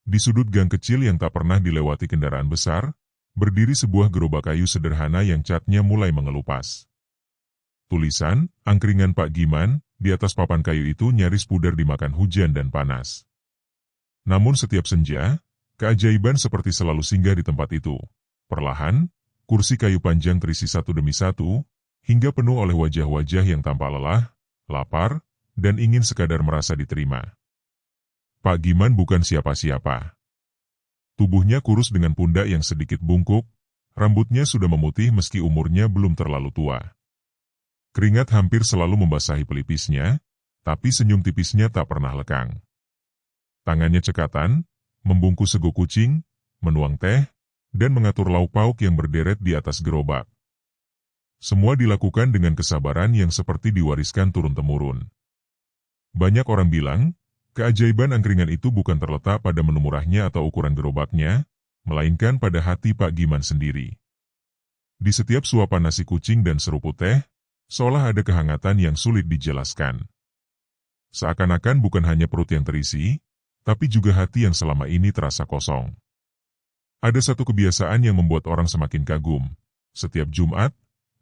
Di sudut gang kecil yang tak pernah dilewati kendaraan besar, berdiri sebuah gerobak kayu sederhana yang catnya mulai mengelupas. Tulisan, "Angkringan Pak Giman," di atas papan kayu itu nyaris pudar dimakan hujan dan panas. Namun setiap senja, keajaiban seperti selalu singgah di tempat itu. Perlahan, kursi kayu panjang terisi satu demi satu, hingga penuh oleh wajah-wajah yang tampak lelah, lapar, dan ingin sekadar merasa diterima. Pak Giman bukan siapa-siapa. Tubuhnya kurus dengan pundak yang sedikit bungkuk, rambutnya sudah memutih meski umurnya belum terlalu tua. Keringat hampir selalu membasahi pelipisnya, tapi senyum tipisnya tak pernah lekang. Tangannya cekatan, membungkus sego kucing, menuang teh, dan mengatur lauk pauk yang berderet di atas gerobak. Semua dilakukan dengan kesabaran yang seperti diwariskan turun-temurun. Banyak orang bilang, keajaiban angkringan itu bukan terletak pada menu murahnya atau ukuran gerobaknya, melainkan pada hati Pak Giman sendiri. Di setiap suapan nasi kucing dan seruput teh, seolah ada kehangatan yang sulit dijelaskan. Seakan-akan bukan hanya perut yang terisi, tapi juga hati yang selama ini terasa kosong. Ada satu kebiasaan yang membuat orang semakin kagum. Setiap Jumat,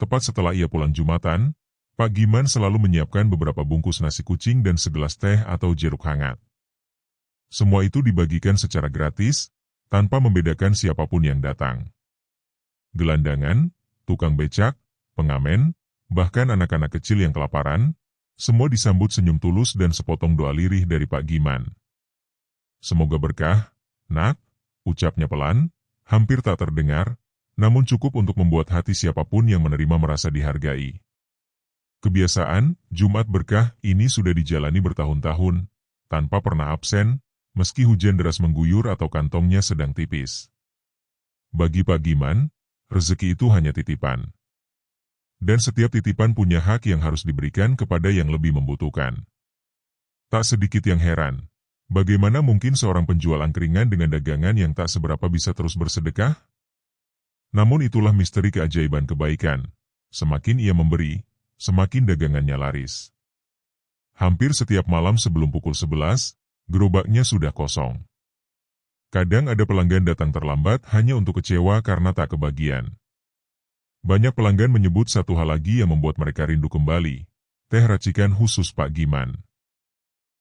tepat setelah ia pulang Jumatan, Pak Giman selalu menyiapkan beberapa bungkus nasi kucing dan segelas teh atau jeruk hangat. Semua itu dibagikan secara gratis, tanpa membedakan siapapun yang datang. Gelandangan, tukang becak, pengamen, bahkan anak-anak kecil yang kelaparan, semua disambut senyum tulus dan sepotong doa lirih dari Pak Giman. "Semoga berkah, Nak," ucapnya pelan, hampir tak terdengar, namun cukup untuk membuat hati siapapun yang menerima merasa dihargai. Kebiasaan, Jumat berkah ini sudah dijalani bertahun-tahun, tanpa pernah absen, meski hujan deras mengguyur atau kantongnya sedang tipis. Bagi Pak Giman, rezeki itu hanya titipan. Dan setiap titipan punya hak yang harus diberikan kepada yang lebih membutuhkan. Tak sedikit yang heran, bagaimana mungkin seorang penjual angkringan dengan dagangan yang tak seberapa bisa terus bersedekah? Namun itulah misteri keajaiban kebaikan. Semakin ia memberi, semakin dagangannya laris. Hampir setiap malam sebelum pukul 11, gerobaknya sudah kosong. Kadang ada pelanggan datang terlambat hanya untuk kecewa karena tak kebagian. Banyak pelanggan menyebut satu hal lagi yang membuat mereka rindu kembali, teh racikan khusus Pak Giman.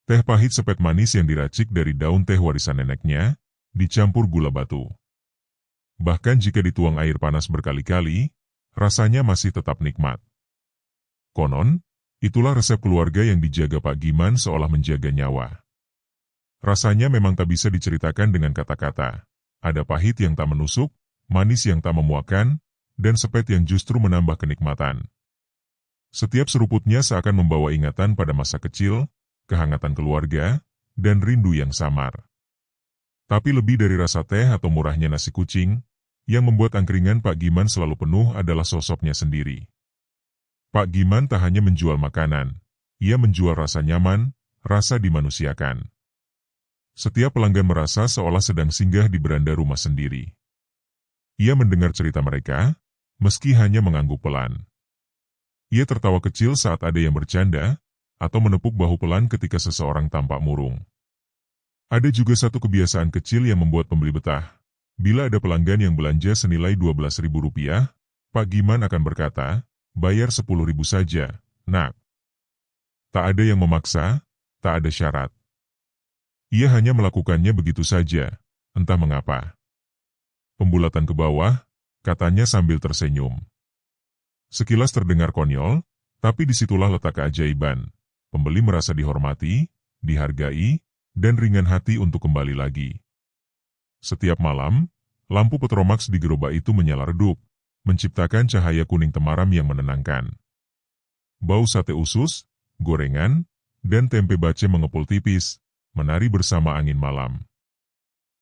Teh pahit sepet manis yang diracik dari daun teh warisan neneknya, dicampur gula batu. Bahkan jika dituang air panas berkali-kali, rasanya masih tetap nikmat. Konon, itulah resep keluarga yang dijaga Pak Giman seolah menjaga nyawa. Rasanya memang tak bisa diceritakan dengan kata-kata. Ada pahit yang tak menusuk, manis yang tak memuakkan, dan sepet yang justru menambah kenikmatan. Setiap seruputnya seakan membawa ingatan pada masa kecil, kehangatan keluarga, dan rindu yang samar. Tapi lebih dari rasa teh atau murahnya nasi kucing, yang membuat angkringan Pak Giman selalu penuh adalah sosoknya sendiri. Pak Giman tak hanya menjual makanan, ia menjual rasa nyaman, rasa dimanusiakan. Setiap pelanggan merasa seolah sedang singgah di beranda rumah sendiri. Ia mendengar cerita mereka, meski hanya mengangguk pelan. Ia tertawa kecil saat ada yang bercanda, atau menepuk bahu pelan ketika seseorang tampak murung. Ada juga satu kebiasaan kecil yang membuat pembeli betah. Bila ada pelanggan yang belanja senilai Rp12.000, Pak Giman akan berkata, "Bayar Rp10.000 saja, Nak." Tak ada yang memaksa, tak ada syarat. Ia hanya melakukannya begitu saja, entah mengapa. Pembulatan ke bawah, katanya sambil tersenyum. Sekilas terdengar konyol, tapi disitulah letak keajaiban. Pembeli merasa dihormati, dihargai, dan ringan hati untuk kembali lagi. Setiap malam, lampu petromax di gerobak itu menyala redup, menciptakan cahaya kuning temaram yang menenangkan. Bau sate usus, gorengan, dan tempe bace mengepul tipis, menari bersama angin malam.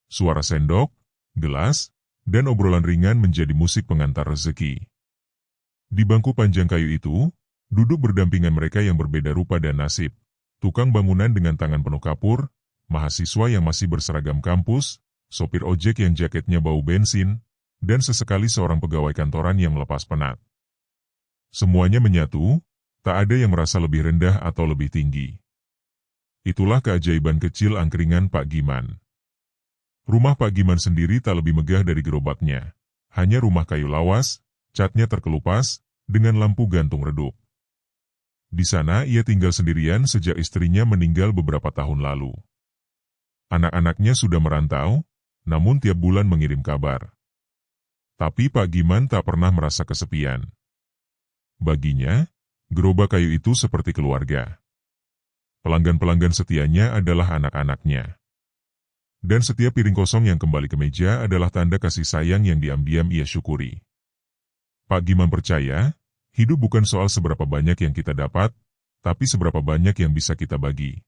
Suara sendok, gelas, dan obrolan ringan menjadi musik pengantar rezeki. Di bangku panjang kayu itu, duduk berdampingan mereka yang berbeda rupa dan nasib, tukang bangunan dengan tangan penuh kapur, mahasiswa yang masih berseragam kampus, sopir ojek yang jaketnya bau bensin, dan sesekali seorang pegawai kantoran yang melepas penat. Semuanya menyatu, tak ada yang merasa lebih rendah atau lebih tinggi. Itulah keajaiban kecil angkringan Pak Giman. Rumah Pak Giman sendiri tak lebih megah dari gerobaknya. Hanya rumah kayu lawas, catnya terkelupas, dengan lampu gantung redup. Di sana ia tinggal sendirian sejak istrinya meninggal beberapa tahun lalu. Anak-anaknya sudah merantau, namun tiap bulan mengirim kabar. Tapi Pak Giman tak pernah merasa kesepian. Baginya, gerobak kayu itu seperti keluarga. Pelanggan-pelanggan setianya adalah anak-anaknya. Dan setiap piring kosong yang kembali ke meja adalah tanda kasih sayang yang diam-diam ia syukuri. Pak Giman percaya, hidup bukan soal seberapa banyak yang kita dapat, tapi seberapa banyak yang bisa kita bagi.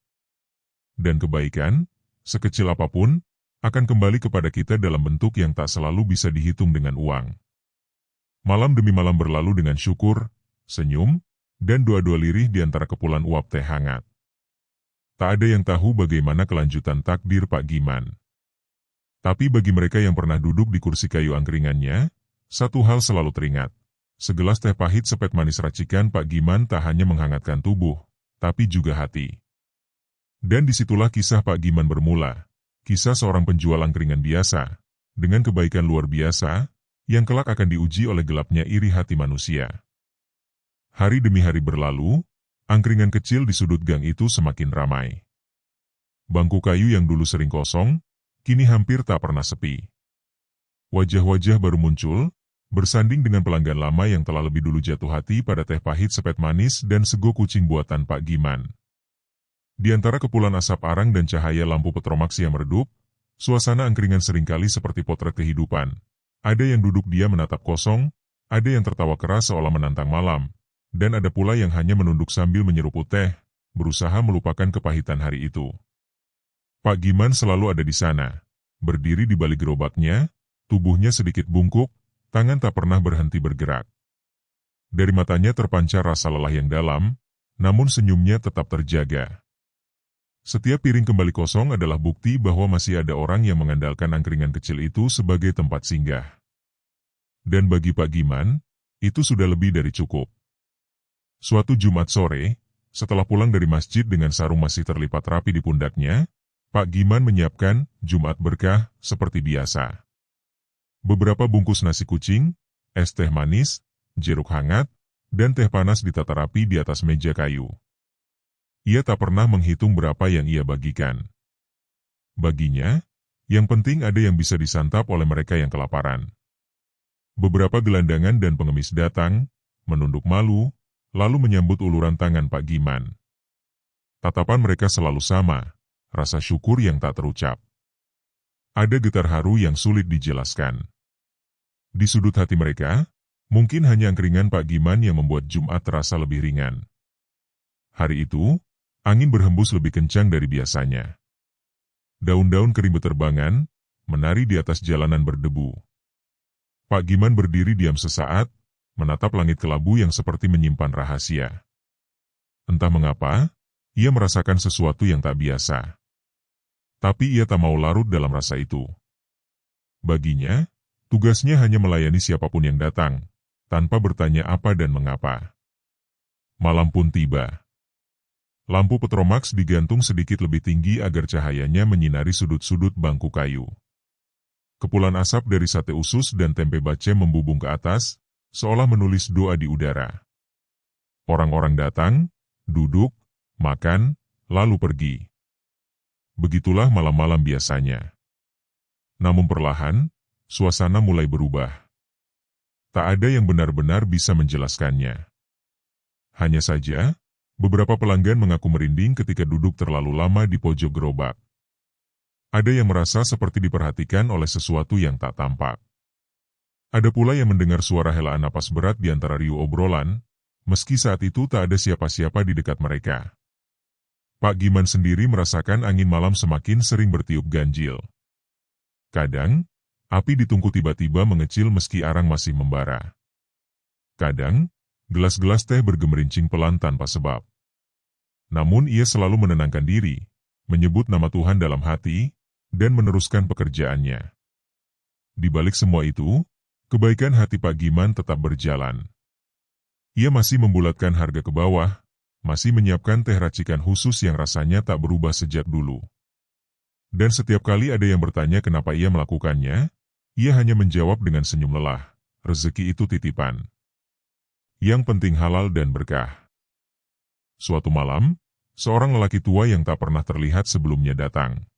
Dan kebaikan, sekecil apapun, akan kembali kepada kita dalam bentuk yang tak selalu bisa dihitung dengan uang. Malam demi malam berlalu dengan syukur, senyum, dan doa-doa lirih di antara kepulan uap teh hangat. Tak ada yang tahu bagaimana kelanjutan takdir Pak Giman. Tapi bagi mereka yang pernah duduk di kursi kayu angkringannya, satu hal selalu teringat. Segelas teh pahit sepet manis racikan Pak Giman tak hanya menghangatkan tubuh, tapi juga hati. Dan disitulah kisah Pak Giman bermula. Kisah seorang penjual angkringan biasa, dengan kebaikan luar biasa, yang kelak akan diuji oleh gelapnya iri hati manusia. Hari demi hari berlalu, angkringan kecil di sudut gang itu semakin ramai. Bangku kayu yang dulu sering kosong, kini hampir tak pernah sepi. Wajah-wajah baru muncul, bersanding dengan pelanggan lama yang telah lebih dulu jatuh hati pada teh pahit sepet manis dan sego kucing buatan Pak Giman. Di antara kepulan asap arang dan cahaya lampu petromax yang meredup, suasana angkringan seringkali seperti potret kehidupan. Ada yang duduk diam menatap kosong, ada yang tertawa keras seolah menantang malam, dan ada pula yang hanya menunduk sambil menyeruput teh, berusaha melupakan kepahitan hari itu. Pak Giman selalu ada di sana, berdiri di balik gerobaknya, tubuhnya sedikit bungkuk, tangan tak pernah berhenti bergerak. Dari matanya terpancar rasa lelah yang dalam, namun senyumnya tetap terjaga. Setiap piring kembali kosong adalah bukti bahwa masih ada orang yang mengandalkan angkringan kecil itu sebagai tempat singgah. Dan bagi Pak Giman, itu sudah lebih dari cukup. Suatu Jumat sore, setelah pulang dari masjid dengan sarung masih terlipat rapi di pundaknya, Pak Giman menyiapkan Jumat berkah seperti biasa. Beberapa bungkus nasi kucing, es teh manis, jeruk hangat, dan teh panas ditata rapi di atas meja kayu. Ia tak pernah menghitung berapa yang ia bagikan. Baginya, yang penting ada yang bisa disantap oleh mereka yang kelaparan. Beberapa gelandangan dan pengemis datang, menunduk malu, lalu menyambut uluran tangan Pak Giman. Tatapan mereka selalu sama, rasa syukur yang tak terucap. Ada getar haru yang sulit dijelaskan. Di sudut hati mereka, mungkin hanya angkringan Pak Giman yang membuat Jumat terasa lebih ringan. Hari itu, angin berhembus lebih kencang dari biasanya. Daun-daun kering beterbangan, menari di atas jalanan berdebu. Pak Giman berdiri diam sesaat, menatap langit kelabu yang seperti menyimpan rahasia. Entah mengapa, ia merasakan sesuatu yang tak biasa. Tapi ia tak mau larut dalam rasa itu. Baginya, tugasnya hanya melayani siapapun yang datang, tanpa bertanya apa dan mengapa. Malam pun tiba. Lampu petromax digantung sedikit lebih tinggi agar cahayanya menyinari sudut-sudut bangku kayu. Kepulan asap dari sate usus dan tempe bacem membubung ke atas, seolah menulis doa di udara. Orang-orang datang, duduk, makan, lalu pergi. Begitulah malam-malam biasanya. Namun perlahan, suasana mulai berubah. Tak ada yang benar-benar bisa menjelaskannya. Hanya saja, beberapa pelanggan mengaku merinding ketika duduk terlalu lama di pojok gerobak. Ada yang merasa seperti diperhatikan oleh sesuatu yang tak tampak. Ada pula yang mendengar suara helaan napas berat di antara riuh obrolan, meski saat itu tak ada siapa-siapa di dekat mereka. Pak Giman sendiri merasakan angin malam semakin sering bertiup ganjil. Kadang, api di tungku tiba-tiba mengecil meski arang masih membara. Kadang, gelas-gelas teh bergemerincing pelan tanpa sebab. Namun ia selalu menenangkan diri, menyebut nama Tuhan dalam hati, dan meneruskan pekerjaannya. Di balik semua itu, kebaikan hati Pak Giman tetap berjalan. Ia masih membulatkan harga ke bawah, masih menyiapkan teh racikan khusus yang rasanya tak berubah sejak dulu. Dan setiap kali ada yang bertanya kenapa ia melakukannya, ia hanya menjawab dengan senyum lelah, rezeki itu titipan. Yang penting halal dan berkah. Suatu malam, seorang lelaki tua yang tak pernah terlihat sebelumnya datang.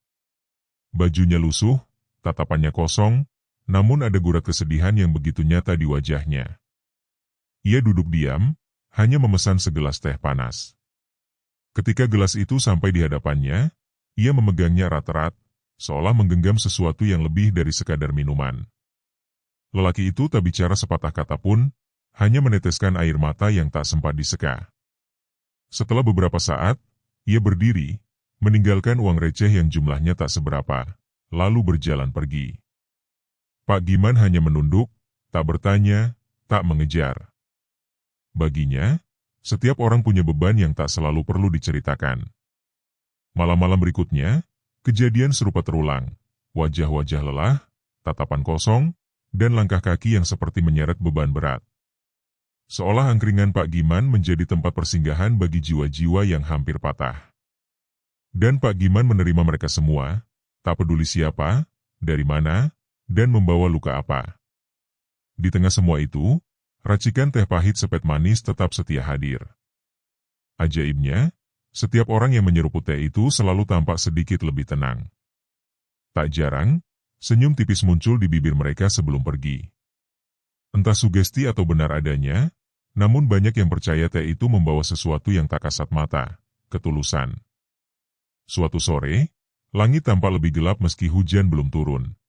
Bajunya lusuh, tatapannya kosong, namun ada gurat kesedihan yang begitu nyata di wajahnya. Ia duduk diam, hanya memesan segelas teh panas. Ketika gelas itu sampai di hadapannya, ia memegangnya erat-erat, seolah menggenggam sesuatu yang lebih dari sekadar minuman. Lelaki itu tak bicara sepatah kata pun, hanya meneteskan air mata yang tak sempat diseka. Setelah beberapa saat, ia berdiri, meninggalkan uang receh yang jumlahnya tak seberapa, lalu berjalan pergi. Pak Giman hanya menunduk, tak bertanya, tak mengejar. Baginya, setiap orang punya beban yang tak selalu perlu diceritakan. Malam-malam berikutnya, kejadian serupa terulang. Wajah-wajah lelah, tatapan kosong, dan langkah kaki yang seperti menyeret beban berat. Seolah angkringan Pak Giman menjadi tempat persinggahan bagi jiwa-jiwa yang hampir patah. Dan Pak Giman menerima mereka semua, tak peduli siapa, dari mana, dan membawa luka apa. Di tengah semua itu, racikan teh pahit sepet manis tetap setia hadir. Ajaibnya, setiap orang yang menyeruput teh itu selalu tampak sedikit lebih tenang. Tak jarang, senyum tipis muncul di bibir mereka sebelum pergi. Entah sugesti atau benar adanya, namun banyak yang percaya teh itu membawa sesuatu yang tak kasat mata, ketulusan. Suatu sore, langit tampak lebih gelap meski hujan belum turun.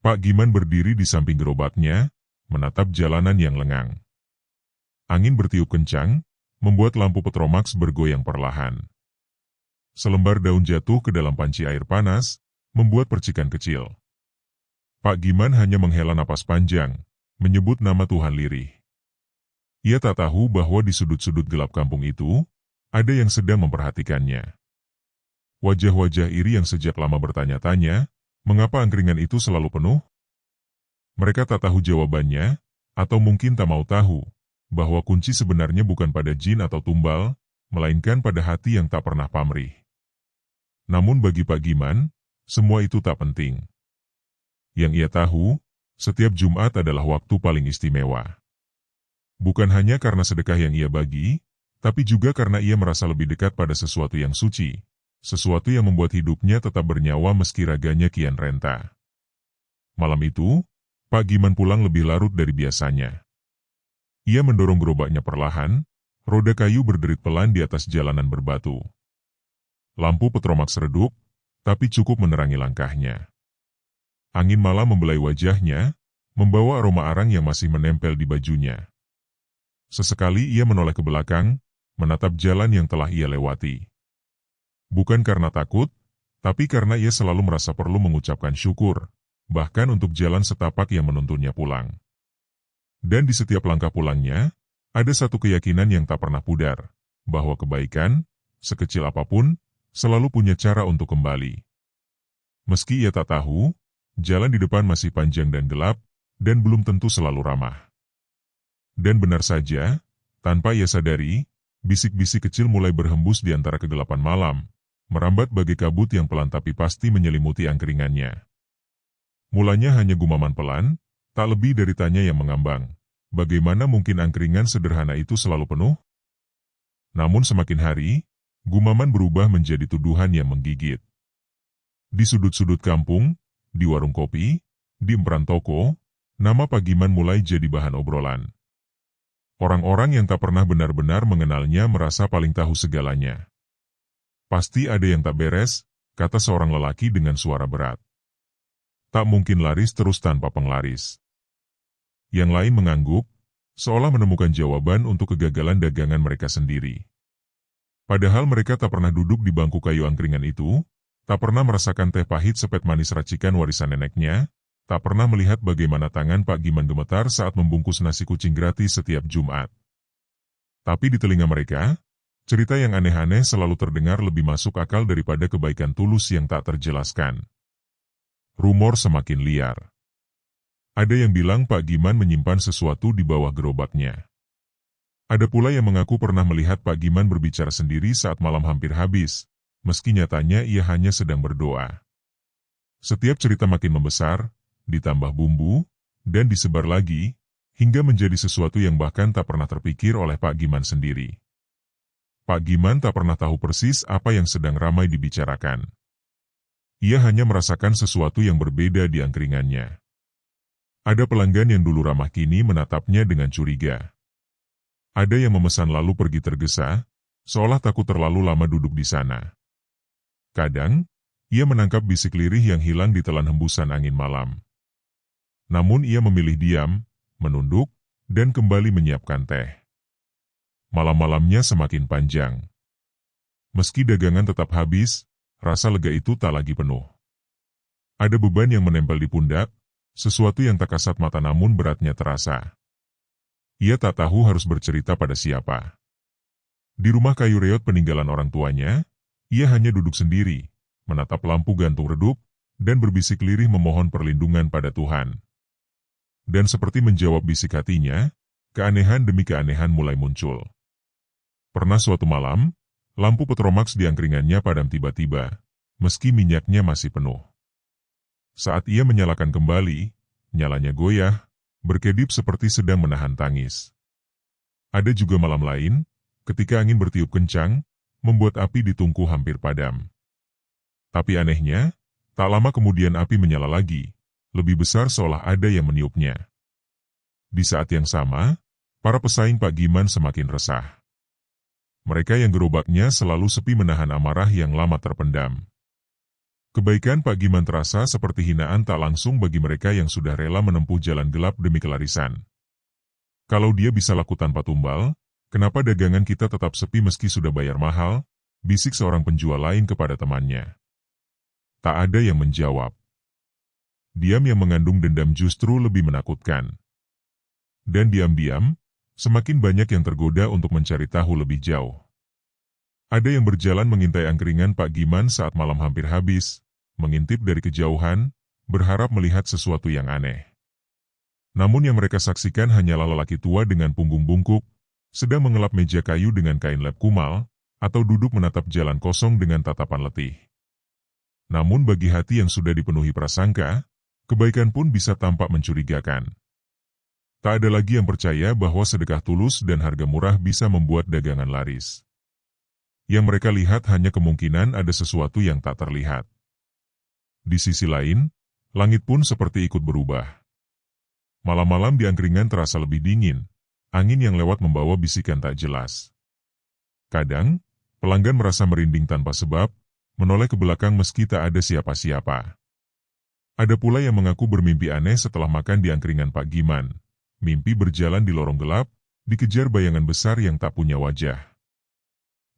Pak Giman berdiri di samping gerobaknya, menatap jalanan yang lengang. Angin bertiup kencang, membuat lampu Petromax bergoyang perlahan. Selembar daun jatuh ke dalam panci air panas, membuat percikan kecil. Pak Giman hanya menghela napas panjang, menyebut nama Tuhan lirih. Ia tak tahu bahwa di sudut-sudut gelap kampung itu, ada yang sedang memperhatikannya. Wajah-wajah iri yang sejak lama bertanya-tanya, mengapa angkringan itu selalu penuh? Mereka tak tahu jawabannya, atau mungkin tak mau tahu, bahwa kunci sebenarnya bukan pada jin atau tumbal, melainkan pada hati yang tak pernah pamrih. Namun bagi Pak Giman, semua itu tak penting. Yang ia tahu, setiap Jumat adalah waktu paling istimewa. Bukan hanya karena sedekah yang ia bagi, tapi juga karena ia merasa lebih dekat pada sesuatu yang suci, sesuatu yang membuat hidupnya tetap bernyawa meski raganya kian renta. Malam itu, Pak Giman pulang lebih larut dari biasanya. Ia mendorong gerobaknya perlahan, roda kayu berderit pelan di atas jalanan berbatu. Lampu Petromax redup, tapi cukup menerangi langkahnya. Angin malam membelai wajahnya, membawa aroma arang yang masih menempel di bajunya. Sesekali ia menoleh ke belakang, menatap jalan yang telah ia lewati. Bukan karena takut, tapi karena ia selalu merasa perlu mengucapkan syukur, bahkan untuk jalan setapak yang menuntunnya pulang. Dan di setiap langkah pulangnya, ada satu keyakinan yang tak pernah pudar, bahwa kebaikan, sekecil apapun, selalu punya cara untuk kembali. Meski ia tak tahu, jalan di depan masih panjang dan gelap, dan belum tentu selalu ramah. Dan benar saja, tanpa ia sadari, bisik-bisik kecil mulai berhembus di antara kegelapan malam, merambat bagai kabut yang pelan tapi pasti menyelimuti angkringannya. Mulanya hanya gumaman pelan, tak lebih dari tanya yang mengambang, bagaimana mungkin angkringan sederhana itu selalu penuh? Namun semakin hari, gumaman berubah menjadi tuduhan yang menggigit. Di sudut-sudut kampung, di warung kopi, di emperan toko, nama Pak Giman mulai jadi bahan obrolan. Orang-orang yang tak pernah benar-benar mengenalnya merasa paling tahu segalanya. Pasti ada yang tak beres, kata seorang lelaki dengan suara berat. Tak mungkin laris terus tanpa penglaris. Yang lain mengangguk, seolah menemukan jawaban untuk kegagalan dagangan mereka sendiri. Padahal mereka tak pernah duduk di bangku kayu angkringan itu, tak pernah merasakan teh pahit sepet manis racikan warisan neneknya, tak pernah melihat bagaimana tangan Pak Giman gemetar saat membungkus nasi kucing gratis setiap Jumat. Tapi di telinga mereka, cerita yang aneh-aneh selalu terdengar lebih masuk akal daripada kebaikan tulus yang tak terjelaskan. Rumor semakin liar. Ada yang bilang Pak Giman menyimpan sesuatu di bawah gerobaknya. Ada pula yang mengaku pernah melihat Pak Giman berbicara sendiri saat malam hampir habis, meski nyatanya ia hanya sedang berdoa. Setiap cerita makin membesar, ditambah bumbu, dan disebar lagi, hingga menjadi sesuatu yang bahkan tak pernah terpikir oleh Pak Giman sendiri. Pak Giman tak pernah tahu persis apa yang sedang ramai dibicarakan. Ia hanya merasakan sesuatu yang berbeda di angkringannya. Ada pelanggan yang dulu ramah kini menatapnya dengan curiga. Ada yang memesan lalu pergi tergesa, seolah takut terlalu lama duduk di sana. Kadang, ia menangkap bisik lirih yang hilang ditelan hembusan angin malam. Namun ia memilih diam, menunduk, dan kembali menyiapkan teh. Malam-malamnya semakin panjang. Meski dagangan tetap habis, rasa lega itu tak lagi penuh. Ada beban yang menempel di pundak, sesuatu yang tak kasat mata namun beratnya terasa. Ia tak tahu harus bercerita pada siapa. Di rumah kayu reot peninggalan orang tuanya, ia hanya duduk sendiri, menatap lampu gantung redup, dan berbisik lirih memohon perlindungan pada Tuhan. Dan seperti menjawab bisik hatinya, keanehan demi keanehan mulai muncul. Pernah suatu malam, lampu petromax di angkringannya padam tiba-tiba, meski minyaknya masih penuh. Saat ia menyalakan kembali, nyalanya goyah, berkedip seperti sedang menahan tangis. Ada juga malam lain, ketika angin bertiup kencang, membuat api di tungku hampir padam. Tapi anehnya, tak lama kemudian api menyala lagi, lebih besar seolah ada yang meniupnya. Di saat yang sama, para pesaing Pak Giman semakin resah. Mereka yang gerobaknya selalu sepi menahan amarah yang lama terpendam. Kebaikan Pak Giman terasa seperti hinaan tak langsung bagi mereka yang sudah rela menempuh jalan gelap demi kelarisan. Kalau dia bisa laku tanpa tumbal, kenapa dagangan kita tetap sepi meski sudah bayar mahal? Bisik seorang penjual lain kepada temannya. Tak ada yang menjawab. Diam yang mengandung dendam justru lebih menakutkan. Dan diam-diam, semakin banyak yang tergoda untuk mencari tahu lebih jauh. Ada yang berjalan mengintai angkringan Pak Giman saat malam hampir habis, mengintip dari kejauhan, berharap melihat sesuatu yang aneh. Namun yang mereka saksikan hanyalah lelaki tua dengan punggung bungkuk, sedang mengelap meja kayu dengan kain lap kumal, atau duduk menatap jalan kosong dengan tatapan letih. Namun bagi hati yang sudah dipenuhi prasangka, kebaikan pun bisa tampak mencurigakan. Tak ada lagi yang percaya bahwa sedekah tulus dan harga murah bisa membuat dagangan laris. Yang mereka lihat hanya kemungkinan ada sesuatu yang tak terlihat. Di sisi lain, langit pun seperti ikut berubah. Malam-malam di angkringan terasa lebih dingin, angin yang lewat membawa bisikan tak jelas. Kadang, pelanggan merasa merinding tanpa sebab, menoleh ke belakang meski tak ada siapa-siapa. Ada pula yang mengaku bermimpi aneh setelah makan di angkringan Pak Giman. Mimpi berjalan di lorong gelap, dikejar bayangan besar yang tak punya wajah.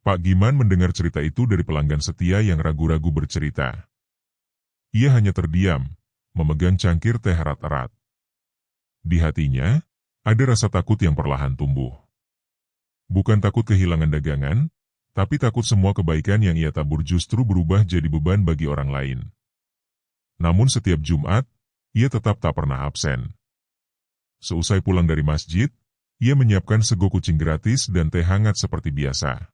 Pak Giman mendengar cerita itu dari pelanggan setia yang ragu-ragu bercerita. Ia hanya terdiam, memegang cangkir teh erat-erat. Di hatinya, ada rasa takut yang perlahan tumbuh. Bukan takut kehilangan dagangan, tapi takut semua kebaikan yang ia tabur justru berubah jadi beban bagi orang lain. Namun setiap Jumat, ia tetap tak pernah absen. Seusai pulang dari masjid, ia menyiapkan sego kucing gratis dan teh hangat seperti biasa.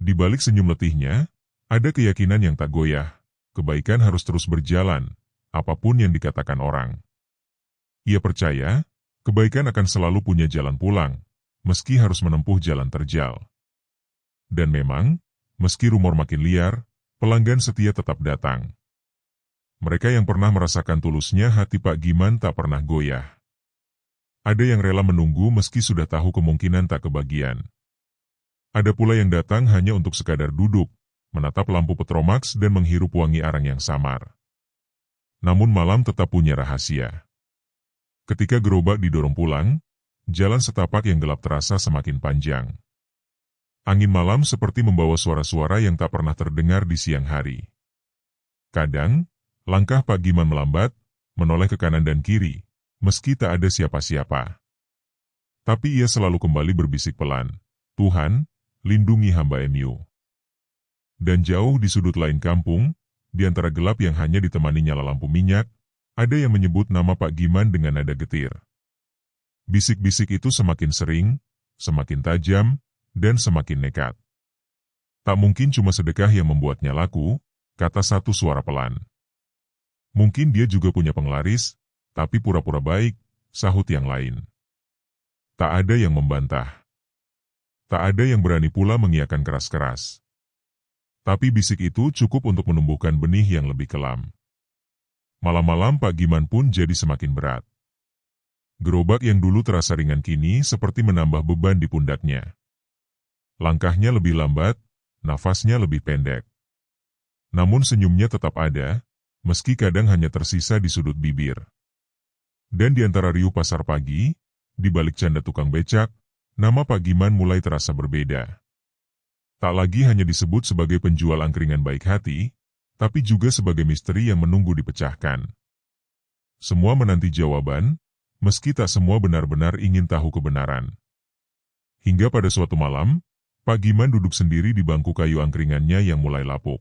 Di balik senyum letihnya, ada keyakinan yang tak goyah, kebaikan harus terus berjalan, apapun yang dikatakan orang. Ia percaya, kebaikan akan selalu punya jalan pulang, meski harus menempuh jalan terjal. Dan memang, meski rumor makin liar, pelanggan setia tetap datang. Mereka yang pernah merasakan tulusnya hati Pak Giman tak pernah goyah. Ada yang rela menunggu meski sudah tahu kemungkinan tak kebagian. Ada pula yang datang hanya untuk sekadar duduk, menatap lampu petromax dan menghirup wangi arang yang samar. Namun malam tetap punya rahasia. Ketika gerobak didorong pulang, jalan setapak yang gelap terasa semakin panjang. Angin malam seperti membawa suara-suara yang tak pernah terdengar di siang hari. Kadang, langkah Pak Giman melambat, menoleh ke kanan dan kiri, meski tak ada siapa-siapa. Tapi ia selalu kembali berbisik pelan, "Tuhan, lindungi hamba MU." Dan jauh di sudut lain kampung, di antara gelap yang hanya ditemani nyala lampu minyak, ada yang menyebut nama Pak Giman dengan nada getir. Bisik-bisik itu semakin sering, semakin tajam, dan semakin nekat. Tak mungkin cuma sedekah yang membuatnya laku, kata satu suara pelan. Mungkin dia juga punya penglaris, tapi pura-pura baik, sahut yang lain. Tak ada yang membantah. Tak ada yang berani pula mengiyakan keras-keras. Tapi bisik itu cukup untuk menumbuhkan benih yang lebih kelam. Malam-malam Pak Giman pun jadi semakin berat. Gerobak yang dulu terasa ringan kini seperti menambah beban di pundaknya. Langkahnya lebih lambat, nafasnya lebih pendek. Namun senyumnya tetap ada, meski kadang hanya tersisa di sudut bibir. Dan di antara riuh pasar pagi, di balik canda tukang becak, nama Pak Giman mulai terasa berbeda. Tak lagi hanya disebut sebagai penjual angkringan baik hati, tapi juga sebagai misteri yang menunggu dipecahkan. Semua menanti jawaban, meski tak semua benar-benar ingin tahu kebenaran. Hingga pada suatu malam, Pak Giman duduk sendiri di bangku kayu angkringannya yang mulai lapuk.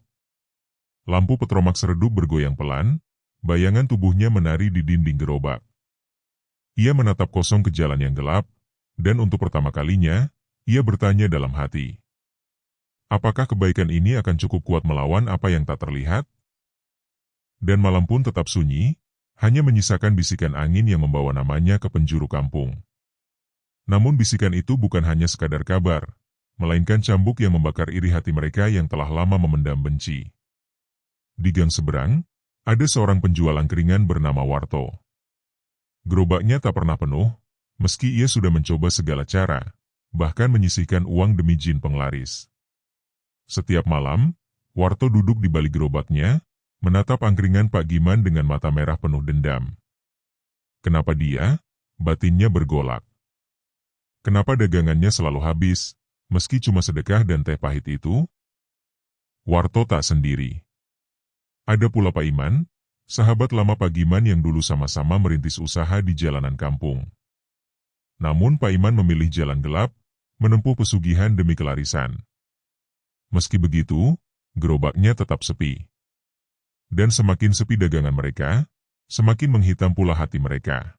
Lampu petromak seredup bergoyang pelan, bayangan tubuhnya menari di dinding gerobak. Ia menatap kosong ke jalan yang gelap, dan untuk pertama kalinya, ia bertanya dalam hati. Apakah kebaikan ini akan cukup kuat melawan apa yang tak terlihat? Dan malam pun tetap sunyi, hanya menyisakan bisikan angin yang membawa namanya ke penjuru kampung. Namun bisikan itu bukan hanya sekadar kabar, melainkan cambuk yang membakar iri hati mereka yang telah lama memendam benci. Di gang seberang, ada seorang penjual angkringan bernama Warto. Gerobaknya tak pernah penuh, meski ia sudah mencoba segala cara, bahkan menyisihkan uang demi jin penglaris. Setiap malam, Warto duduk di balik gerobaknya, menatap angkringan Pak Giman dengan mata merah penuh dendam. Kenapa dia? Batinnya bergolak. Kenapa dagangannya selalu habis, meski cuma sedekah dan teh pahit itu? Warto tak sendiri. Ada pula Pak Iman, sahabat lama Pak Giman yang dulu sama-sama merintis usaha di jalanan kampung. Namun Pak Iman memilih jalan gelap, menempuh pesugihan demi kelarisan. Meski begitu, gerobaknya tetap sepi. Dan semakin sepi dagangan mereka, semakin menghitam pula hati mereka.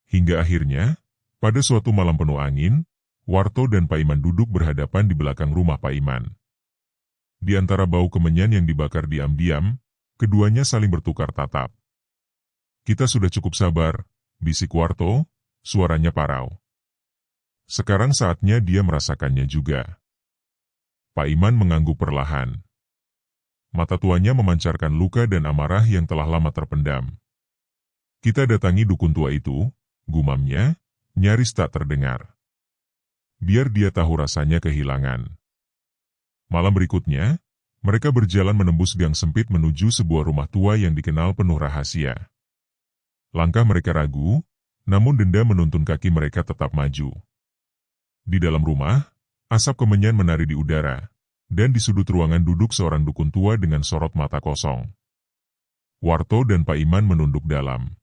Hingga akhirnya, pada suatu malam penuh angin, Warto dan Pak Iman duduk berhadapan di belakang rumah Pak Iman. Di antara bau kemenyan yang dibakar diam-diam, keduanya saling bertukar tatap. Kita sudah cukup sabar, bisik Warto, suaranya parau. Sekarang saatnya dia merasakannya juga. Pak Iman mengangguk perlahan. Mata tuanya memancarkan luka dan amarah yang telah lama terpendam. Kita datangi dukun tua itu, gumamnya, nyaris tak terdengar. Biar dia tahu rasanya kehilangan. Malam berikutnya, mereka berjalan menembus gang sempit menuju sebuah rumah tua yang dikenal penuh rahasia. Langkah mereka ragu, namun dendam menuntun kaki mereka tetap maju. Di dalam rumah, asap kemenyan menari di udara, dan di sudut ruangan duduk seorang dukun tua dengan sorot mata kosong. Warto dan Pak Iman menunduk dalam.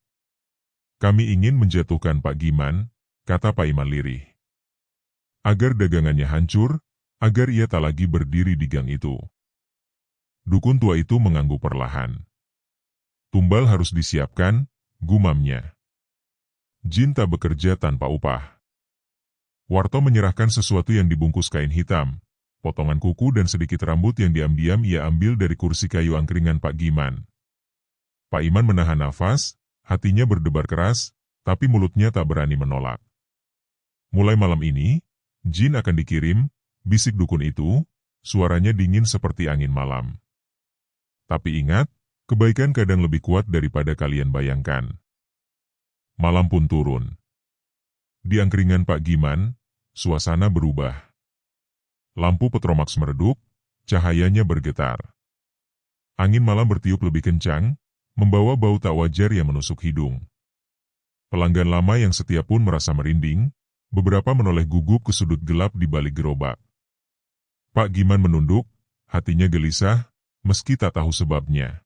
Kami ingin menjatuhkan Pak Giman, kata Pak Iman lirih. Agar dagangannya hancur, agar ia tak lagi berdiri di gang itu. Dukun tua itu mengangguk perlahan. Tumbal harus disiapkan, gumamnya. Jin tak bekerja tanpa upah. Warto menyerahkan sesuatu yang dibungkus kain hitam, potongan kuku dan sedikit rambut yang diam-diam ia ambil dari kursi kayu angkringan Pak Giman. Pak Iman menahan nafas, hatinya berdebar keras, tapi mulutnya tak berani menolak. Mulai malam ini, jin akan dikirim, bisik dukun itu, suaranya dingin seperti angin malam. Tapi ingat, kebaikan kadang lebih kuat daripada kalian bayangkan. Malam pun turun. Di angkringan Pak Giman, suasana berubah. Lampu petromax meredup, cahayanya bergetar. Angin malam bertiup lebih kencang, membawa bau tak wajar yang menusuk hidung. Pelanggan lama yang setia pun merasa merinding, beberapa menoleh gugup ke sudut gelap di balik gerobak. Pak Giman menunduk, hatinya gelisah, meski tak tahu sebabnya.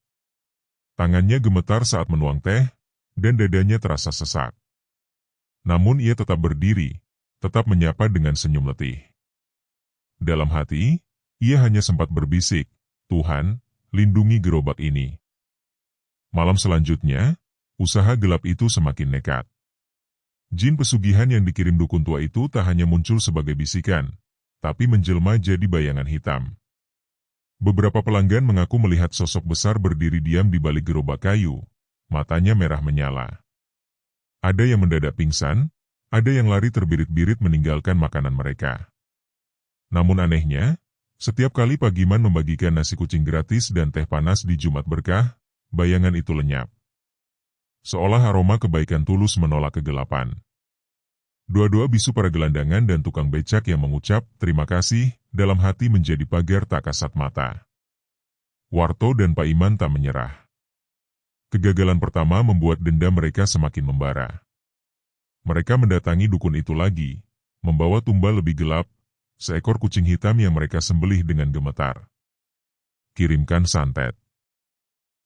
Tangannya gemetar saat menuang teh, dan dadanya terasa sesak. Namun ia tetap berdiri, tetap menyapa dengan senyum letih. Dalam hati, ia hanya sempat berbisik, Tuhan, lindungi gerobak ini. Malam selanjutnya, usaha gelap itu semakin nekat. Jin pesugihan yang dikirim dukun tua itu tak hanya muncul sebagai bisikan, tapi menjelma jadi bayangan hitam. Beberapa pelanggan mengaku melihat sosok besar berdiri diam di balik gerobak kayu, matanya merah menyala. Ada yang mendadak pingsan, ada yang lari terbirit-birit meninggalkan makanan mereka. Namun anehnya, setiap kali Pak Giman membagikan nasi kucing gratis dan teh panas di Jumat Berkah, bayangan itu lenyap. Seolah aroma kebaikan tulus menolak kegelapan. Doa-doa bisu para gelandangan dan tukang becak yang mengucap terima kasih dalam hati menjadi pagar tak kasat mata. Warto dan Pak Iman tak menyerah. Kegagalan pertama membuat dendam mereka semakin membara. Mereka mendatangi dukun itu lagi, membawa tumbal lebih gelap, seekor kucing hitam yang mereka sembelih dengan gemetar. Kirimkan santet.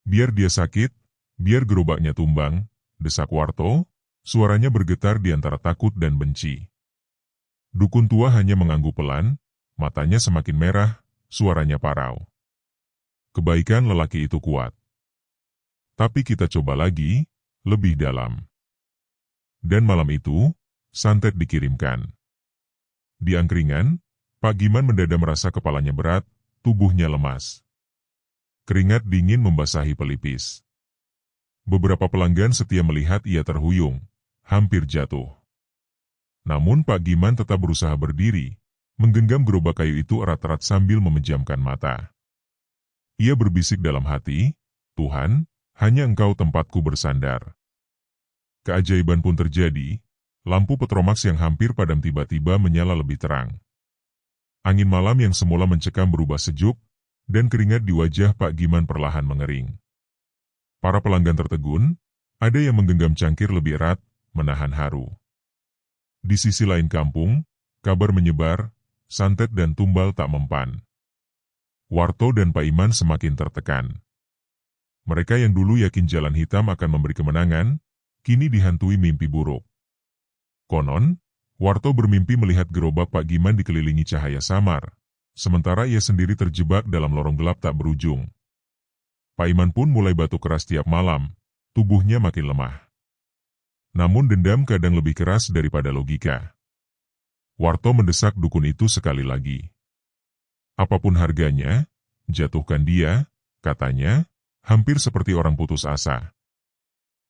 Biar dia sakit, biar gerobaknya tumbang, desak Warto, suaranya bergetar di antara takut dan benci. Dukun tua hanya mengangguk pelan, matanya semakin merah, suaranya parau. Kebaikan lelaki itu kuat. Tapi kita coba lagi, lebih dalam. Dan malam itu, santet dikirimkan. Di angkringan, Pak Giman mendadak merasa kepalanya berat, tubuhnya lemas. Keringat dingin membasahi pelipis. Beberapa pelanggan setia melihat ia terhuyung, hampir jatuh. Namun Pak Giman tetap berusaha berdiri, menggenggam gerobak kayu itu erat-erat sambil memejamkan mata. Ia berbisik dalam hati, Tuhan, hanya Engkau tempatku bersandar. Keajaiban pun terjadi, lampu petromax yang hampir padam tiba-tiba menyala lebih terang. Angin malam yang semula mencekam berubah sejuk, dan keringat di wajah Pak Giman perlahan mengering. Para pelanggan tertegun, ada yang menggenggam cangkir lebih erat, menahan haru. Di sisi lain kampung, kabar menyebar, santet dan tumbal tak mempan. Warto dan Pak Iman semakin tertekan. Mereka yang dulu yakin jalan hitam akan memberi kemenangan, kini dihantui mimpi buruk. Konon, Warto bermimpi melihat gerobak Pak Giman dikelilingi cahaya samar, sementara ia sendiri terjebak dalam lorong gelap tak berujung. Pak Iman pun mulai batuk keras tiap malam, tubuhnya makin lemah. Namun dendam kadang lebih keras daripada logika. Warto mendesak dukun itu sekali lagi. Apapun harganya, jatuhkan dia, katanya, hampir seperti orang putus asa.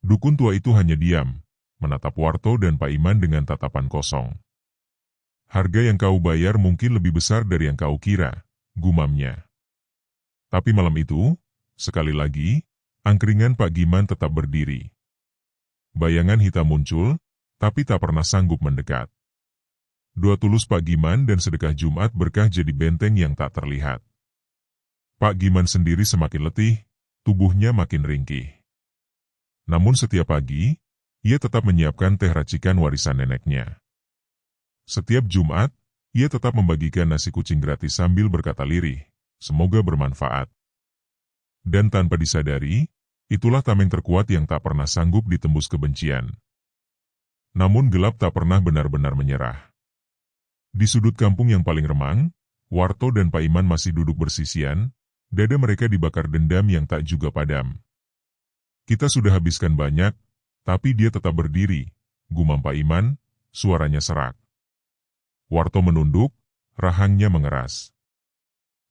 Dukun tua itu hanya diam, menatap Warto dan Pak Iman dengan tatapan kosong. Harga yang kau bayar mungkin lebih besar dari yang kau kira, gumamnya. Tapi malam itu, sekali lagi, angkringan Pak Giman tetap berdiri. Bayangan hitam muncul, tapi tak pernah sanggup mendekat. Doa tulus Pak Giman dan sedekah Jumat Berkah jadi benteng yang tak terlihat. Pak Giman sendiri semakin letih, tubuhnya makin ringkih. Namun setiap pagi, ia tetap menyiapkan teh racikan warisan neneknya. Setiap Jumat, ia tetap membagikan nasi kucing gratis sambil berkata lirih, semoga bermanfaat. Dan tanpa disadari, itulah tameng terkuat yang tak pernah sanggup ditembus kebencian. Namun gelap tak pernah benar-benar menyerah. Di sudut kampung yang paling remang, Warto dan Pak Iman masih duduk bersisian, dada mereka dibakar dendam yang tak juga padam. Kita sudah habiskan banyak, tapi dia tetap berdiri, gumam Pak Iman, suaranya serak. Warto menunduk, rahangnya mengeras.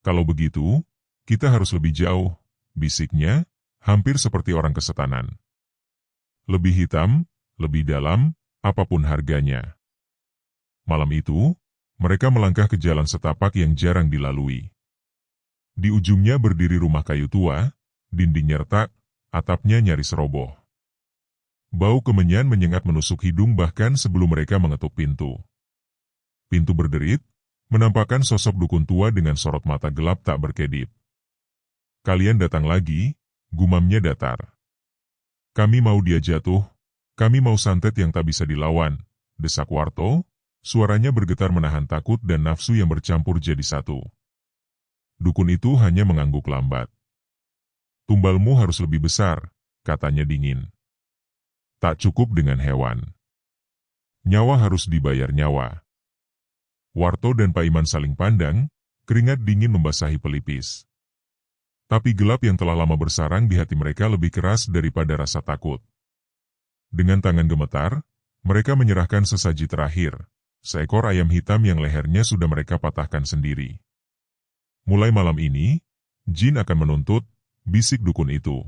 Kalau begitu, kita harus lebih jauh, bisiknya, hampir seperti orang kesetanan. Lebih hitam, lebih dalam, apapun harganya. Malam itu, mereka melangkah ke jalan setapak yang jarang dilalui. Di ujungnya berdiri rumah kayu tua, dindingnya retak, atapnya nyaris roboh. Bau kemenyan menyengat menusuk hidung bahkan sebelum mereka mengetuk pintu. Pintu berderit, menampakkan sosok dukun tua dengan sorot mata gelap tak berkedip. Kalian datang lagi, gumamnya datar. Kami mau dia jatuh, kami mau santet yang tak bisa dilawan, desak Warto, suaranya bergetar menahan takut dan nafsu yang bercampur jadi satu. Dukun itu hanya mengangguk lambat. Tumbalmu harus lebih besar, katanya dingin. Tak cukup dengan hewan. Nyawa harus dibayar nyawa. Warto dan Pak Iman saling pandang, keringat dingin membasahi pelipis. Tapi gelap yang telah lama bersarang di hati mereka lebih keras daripada rasa takut. Dengan tangan gemetar, mereka menyerahkan sesaji terakhir, seekor ayam hitam yang lehernya sudah mereka patahkan sendiri. Mulai malam ini, Jin akan menuntut, bisik dukun itu.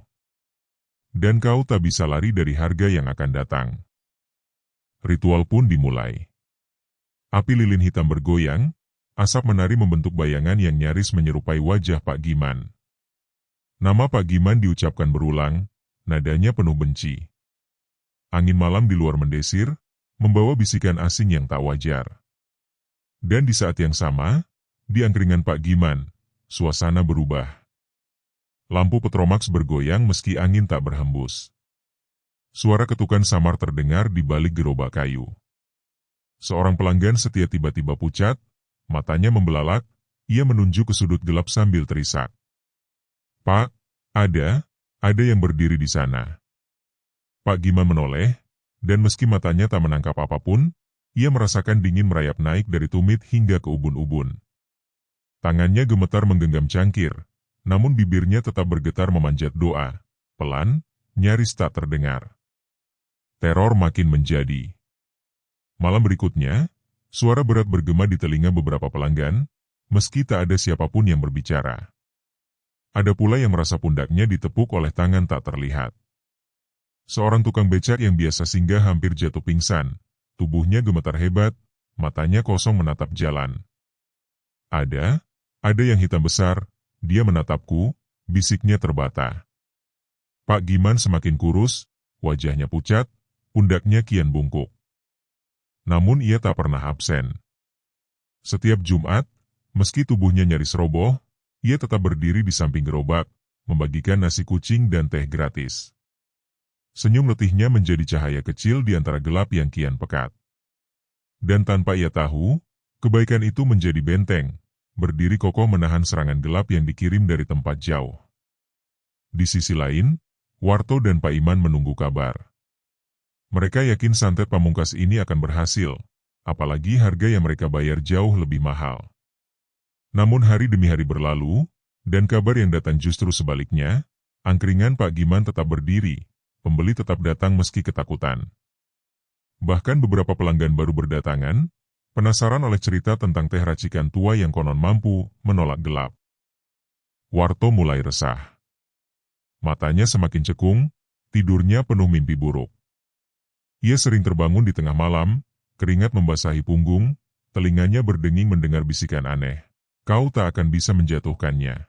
Dan kau tak bisa lari dari harga yang akan datang. Ritual pun dimulai. Api lilin hitam bergoyang, asap menari membentuk bayangan yang nyaris menyerupai wajah Pak Giman. Nama Pak Giman diucapkan berulang, nadanya penuh benci. Angin malam di luar mendesir, membawa bisikan asing yang tak wajar. Dan di saat yang sama, di angkringan Pak Giman, suasana berubah. Lampu petromax bergoyang meski angin tak berhembus. Suara ketukan samar terdengar di balik gerobak kayu. Seorang pelanggan setia tiba-tiba pucat, matanya membelalak, ia menunjuk ke sudut gelap sambil terisak. "Pak, ada yang berdiri di sana." Pak Giman menoleh, dan meski matanya tak menangkap apapun, ia merasakan dingin merayap naik dari tumit hingga ke ubun-ubun. Tangannya gemetar menggenggam cangkir, namun bibirnya tetap bergetar memanjat doa, pelan, nyaris tak terdengar. Teror makin menjadi. Malam berikutnya, suara berat bergema di telinga beberapa pelanggan, meski tak ada siapapun yang berbicara. Ada pula yang merasa pundaknya ditepuk oleh tangan tak terlihat. Seorang tukang becak yang biasa singgah hampir jatuh pingsan, tubuhnya gemetar hebat, matanya kosong menatap jalan. Ada yang hitam besar. Dia menatapku, bisiknya terbata. Pak Giman semakin kurus, wajahnya pucat, pundaknya kian bungkuk. Namun ia tak pernah absen. Setiap Jumat, meski tubuhnya nyaris roboh, ia tetap berdiri di samping gerobak, membagikan nasi kucing dan teh gratis. Senyum letihnya menjadi cahaya kecil di antara gelap yang kian pekat. Dan tanpa ia tahu, kebaikan itu menjadi benteng, berdiri kokoh menahan serangan gelap yang dikirim dari tempat jauh. Di sisi lain, Warto dan Pak Iman menunggu kabar. Mereka yakin santet pamungkas ini akan berhasil, apalagi harga yang mereka bayar jauh lebih mahal. Namun hari demi hari berlalu, dan kabar yang datang justru sebaliknya, angkringan Pak Giman tetap berdiri, pembeli tetap datang meski ketakutan. Bahkan beberapa pelanggan baru berdatangan, penasaran oleh cerita tentang teh racikan tua yang konon mampu menolak gelap. Warto mulai resah. Matanya semakin cekung, tidurnya penuh mimpi buruk. Ia sering terbangun di tengah malam, keringat membasahi punggung, telinganya berdenging mendengar bisikan aneh. Kau tak akan bisa menjatuhkannya.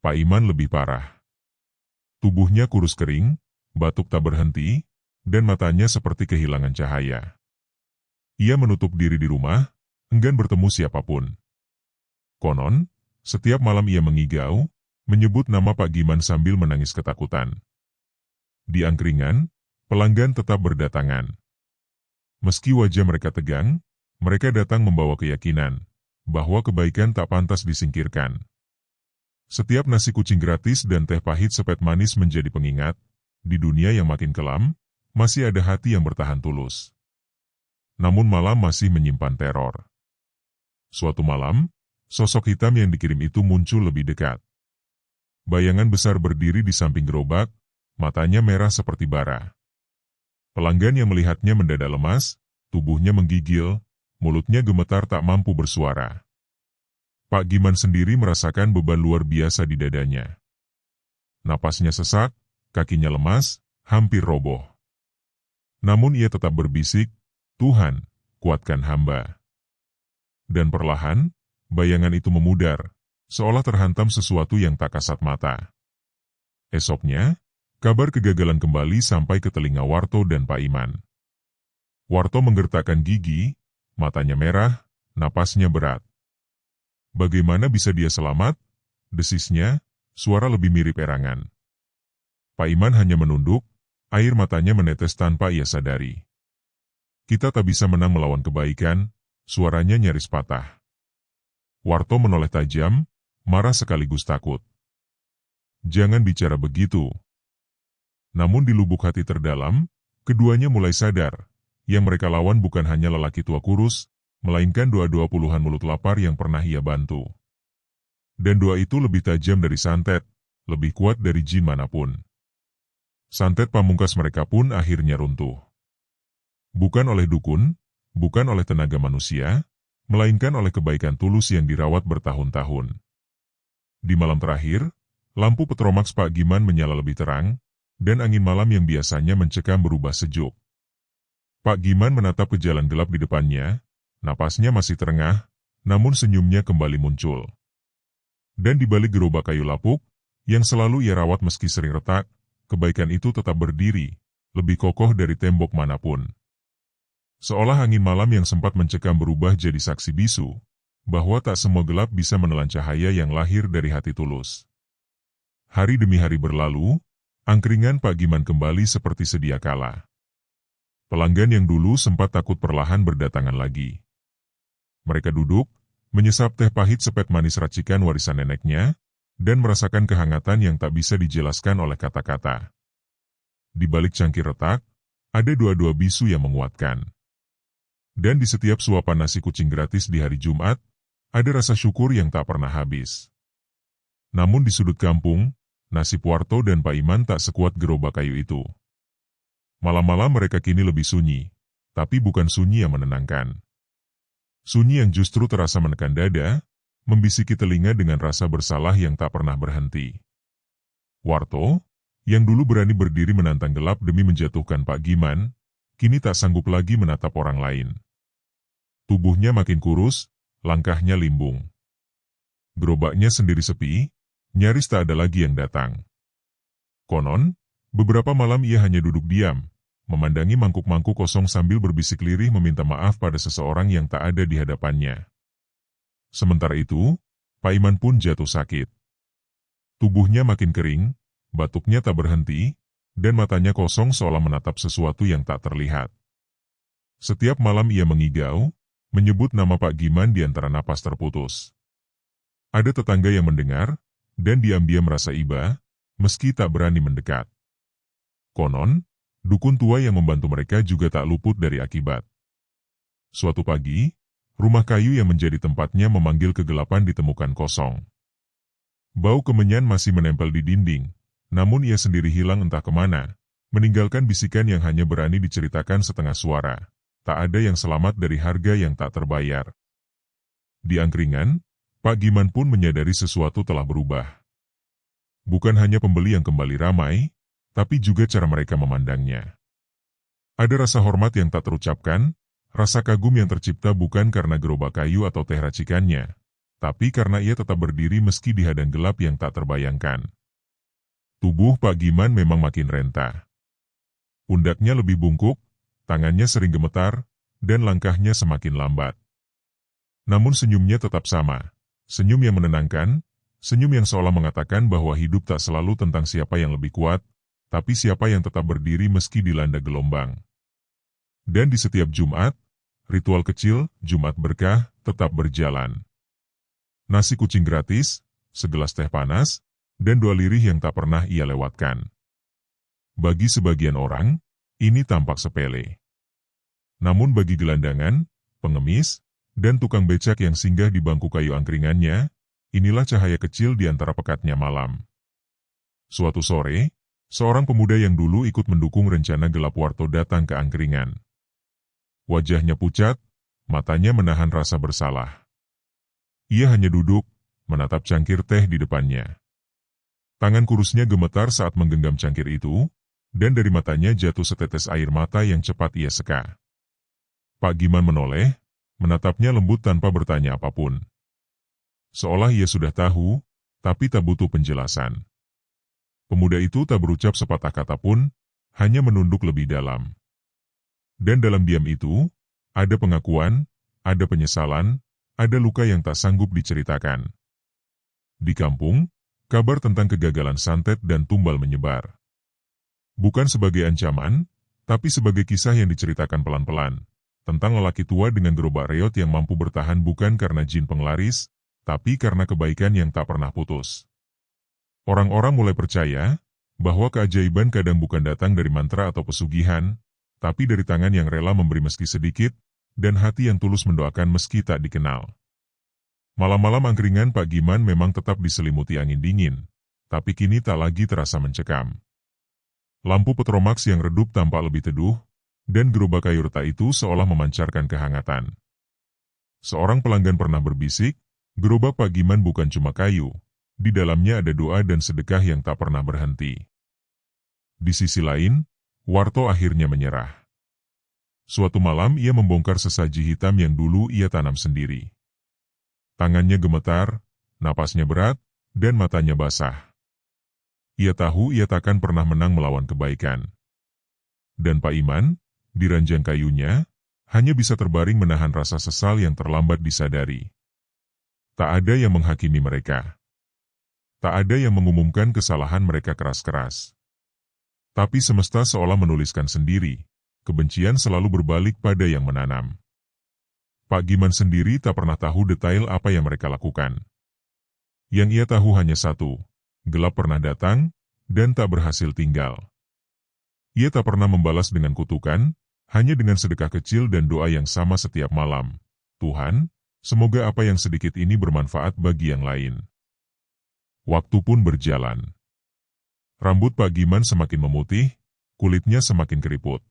Pak Iman lebih parah. Tubuhnya kurus kering, batuk tak berhenti, dan matanya seperti kehilangan cahaya. Ia menutup diri di rumah, enggan bertemu siapapun. Konon, setiap malam ia mengigau, menyebut nama Pak Giman sambil menangis ketakutan. Di angkringan, pelanggan tetap berdatangan. Meski wajah mereka tegang, mereka datang membawa keyakinan bahwa kebaikan tak pantas disingkirkan. Setiap nasi kucing gratis dan teh pahit sepet manis menjadi pengingat, di dunia yang makin kelam, masih ada hati yang bertahan tulus. Namun malam masih menyimpan teror. Suatu malam, sosok hitam yang dikirim itu muncul lebih dekat. Bayangan besar berdiri di samping gerobak, matanya merah seperti bara. Pelanggan yang melihatnya mendadak lemas, tubuhnya menggigil, mulutnya gemetar tak mampu bersuara. Pak Giman sendiri merasakan beban luar biasa di dadanya. Napasnya sesak, kakinya lemas, hampir roboh. Namun ia tetap berbisik, "Tuhan, kuatkan hamba." Dan perlahan, bayangan itu memudar, seolah terhantam sesuatu yang tak kasat mata. Esoknya, kabar kegagalan kembali sampai ke telinga Warto dan Pak Iman. Warto menggertakkan gigi, matanya merah, napasnya berat. Bagaimana bisa dia selamat? Desisnya, suara lebih mirip erangan. Pak Iman hanya menunduk, air matanya menetes tanpa ia sadari. "Kita tak bisa menang melawan kebaikan," suaranya nyaris patah. Warto menoleh tajam, marah sekaligus takut. "Jangan bicara begitu." Namun di lubuk hati terdalam, keduanya mulai sadar, yang mereka lawan bukan hanya lelaki tua kurus, melainkan doa-doa puluhan mulut lapar yang pernah ia bantu. Dan doa itu lebih tajam dari santet, lebih kuat dari jin manapun. Santet pamungkas mereka pun akhirnya runtuh. Bukan oleh dukun, bukan oleh tenaga manusia, melainkan oleh kebaikan tulus yang dirawat bertahun-tahun. Di malam terakhir, lampu petromaks Pak Giman menyala lebih terang, dan angin malam yang biasanya mencekam berubah sejuk. Pak Giman menatap ke jalan gelap di depannya, napasnya masih terengah, namun senyumnya kembali muncul. Dan di balik gerobak kayu lapuk, yang selalu ia rawat meski sering retak, kebaikan itu tetap berdiri, lebih kokoh dari tembok manapun. Seolah angin malam yang sempat mencekam berubah jadi saksi bisu, bahwa tak semua gelap bisa menelan cahaya yang lahir dari hati tulus. Hari demi hari berlalu, angkringan Pak Giman kembali seperti sedia kala. Pelanggan yang dulu sempat takut perlahan berdatangan lagi. Mereka duduk, menyesap teh pahit sepet manis racikan warisan neneknya, dan merasakan kehangatan yang tak bisa dijelaskan oleh kata-kata. Di balik cangkir retak, ada dua-dua bisu yang menguatkan. Dan di setiap suapan nasi kucing gratis di hari Jumat, ada rasa syukur yang tak pernah habis. Namun di sudut kampung, nasib Warto dan Pak Iman tak sekuat gerobak kayu itu. Malam-malam mereka kini lebih sunyi, tapi bukan sunyi yang menenangkan. Sunyi yang justru terasa menekan dada, membisiki telinga dengan rasa bersalah yang tak pernah berhenti. Warto, yang dulu berani berdiri menantang gelap demi menjatuhkan Pak Giman, kini tak sanggup lagi menatap orang lain. Tubuhnya makin kurus, langkahnya limbung. Gerobaknya sendiri sepi, nyaris tak ada lagi yang datang. Konon, beberapa malam ia hanya duduk diam, memandangi mangkuk-mangkuk kosong sambil berbisik lirih meminta maaf pada seseorang yang tak ada di hadapannya. Sementara itu, Pak Iman pun jatuh sakit. Tubuhnya makin kering, batuknya tak berhenti, dan matanya kosong seolah menatap sesuatu yang tak terlihat. Setiap malam ia mengigau, menyebut nama Pak Giman di antara napas terputus. Ada tetangga yang mendengar, dan diam-diam merasa iba, meski tak berani mendekat. Konon, dukun tua yang membantu mereka juga tak luput dari akibat. Suatu pagi, rumah kayu yang menjadi tempatnya memanggil kegelapan ditemukan kosong. Bau kemenyan masih menempel di dinding, namun ia sendiri hilang entah kemana, meninggalkan bisikan yang hanya berani diceritakan setengah suara. Tak ada yang selamat dari harga yang tak terbayar. Di angkringan, Pak Giman pun menyadari sesuatu telah berubah. Bukan hanya pembeli yang kembali ramai, tapi juga cara mereka memandangnya. Ada rasa hormat yang tak terucapkan, rasa kagum yang tercipta bukan karena gerobak kayu atau teh racikannya, tapi karena ia tetap berdiri meski di hadang gelap yang tak terbayangkan. Tubuh Pak Giman memang makin renta. Pundaknya lebih bungkuk, tangannya sering gemetar, dan langkahnya semakin lambat. Namun senyumnya tetap sama, senyum yang menenangkan, senyum yang seolah mengatakan bahwa hidup tak selalu tentang siapa yang lebih kuat, tapi siapa yang tetap berdiri meski dilanda gelombang. Dan di setiap Jumat, ritual kecil, Jumat berkah, tetap berjalan. Nasi kucing gratis, segelas teh panas, dan dua lirih yang tak pernah ia lewatkan. Bagi sebagian orang, ini tampak sepele. Namun bagi gelandangan, pengemis, dan tukang becak yang singgah di bangku kayu angkringannya, inilah cahaya kecil di antara pekatnya malam. Suatu sore, seorang pemuda yang dulu ikut mendukung rencana gelap Warto datang ke angkringan. Wajahnya pucat, matanya menahan rasa bersalah. Ia hanya duduk, menatap cangkir teh di depannya. Tangan kurusnya gemetar saat menggenggam cangkir itu, dan dari matanya jatuh setetes air mata yang cepat ia seka. Pak Giman menoleh, menatapnya lembut tanpa bertanya apapun. Seolah ia sudah tahu, tapi tak butuh penjelasan. Pemuda itu tak berucap sepatah kata pun, hanya menunduk lebih dalam. Dan dalam diam itu, ada pengakuan, ada penyesalan, ada luka yang tak sanggup diceritakan. Di kampung, kabar tentang kegagalan santet dan tumbal menyebar. Bukan sebagai ancaman, tapi sebagai kisah yang diceritakan pelan-pelan, tentang lelaki tua dengan gerobak reot yang mampu bertahan bukan karena jin penglaris, tapi karena kebaikan yang tak pernah putus. Orang-orang mulai percaya, bahwa keajaiban kadang bukan datang dari mantra atau pesugihan, tapi dari tangan yang rela memberi meski sedikit, dan hati yang tulus mendoakan meski tak dikenal. Malam-malam angkringan Pak Giman memang tetap diselimuti angin dingin, tapi kini tak lagi terasa mencekam. Lampu petromaks yang redup tampak lebih teduh, dan gerobak kayu retak itu seolah memancarkan kehangatan. Seorang pelanggan pernah berbisik, gerobak Pak Giman bukan cuma kayu, di dalamnya ada doa dan sedekah yang tak pernah berhenti. Di sisi lain, Warto akhirnya menyerah. Suatu malam ia membongkar sesaji hitam yang dulu ia tanam sendiri. Tangannya gemetar, napasnya berat, dan matanya basah. Ia tahu ia takkan pernah menang melawan kebaikan. Dan Pak Iman, di ranjang kayunya, hanya bisa terbaring menahan rasa sesal yang terlambat disadari. Tak ada yang menghakimi mereka. Tak ada yang mengumumkan kesalahan mereka keras-keras. Tapi semesta seolah menuliskan sendiri, kebencian selalu berbalik pada yang menanam. Pak Giman sendiri tak pernah tahu detail apa yang mereka lakukan. Yang ia tahu hanya satu, gelap pernah datang, dan tak berhasil tinggal. Ia tak pernah membalas dengan kutukan, hanya dengan sedekah kecil dan doa yang sama setiap malam. Tuhan, semoga apa yang sedikit ini bermanfaat bagi yang lain. Waktu pun berjalan. Rambut Pak Giman semakin memutih, kulitnya semakin keriput.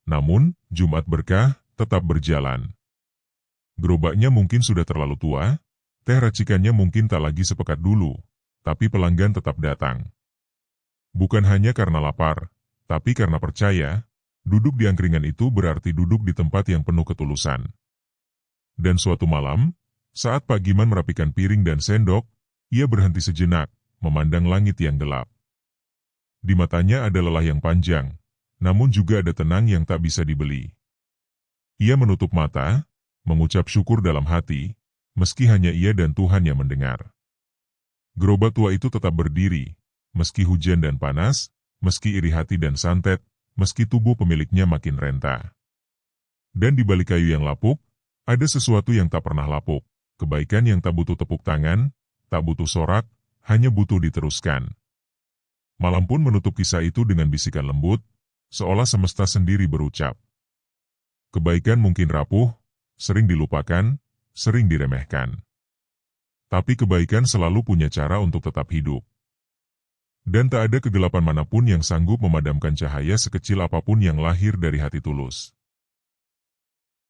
Namun, Jumat Berkah tetap berjalan. Gerobaknya mungkin sudah terlalu tua, teh racikannya mungkin tak lagi sepekat dulu, tapi pelanggan tetap datang. Bukan hanya karena lapar, tapi karena percaya, duduk di angkringan itu berarti duduk di tempat yang penuh ketulusan. Dan suatu malam, saat Pak Giman merapikan piring dan sendok, ia berhenti sejenak, memandang langit yang gelap. Di matanya ada lelah yang panjang, namun juga ada tenang yang tak bisa dibeli. Ia menutup mata, mengucap syukur dalam hati, meski hanya ia dan Tuhan yang mendengar. Gerobak tua itu tetap berdiri, meski hujan dan panas, meski iri hati dan santet, meski tubuh pemiliknya makin renta. Dan di balik kayu yang lapuk, ada sesuatu yang tak pernah lapuk, kebaikan yang tak butuh tepuk tangan, tak butuh sorak, hanya butuh diteruskan. Malam pun menutup kisah itu dengan bisikan lembut, seolah semesta sendiri berucap. Kebaikan mungkin rapuh, sering dilupakan, sering diremehkan. Tapi kebaikan selalu punya cara untuk tetap hidup. Dan tak ada kegelapan manapun yang sanggup memadamkan cahaya sekecil apapun yang lahir dari hati tulus.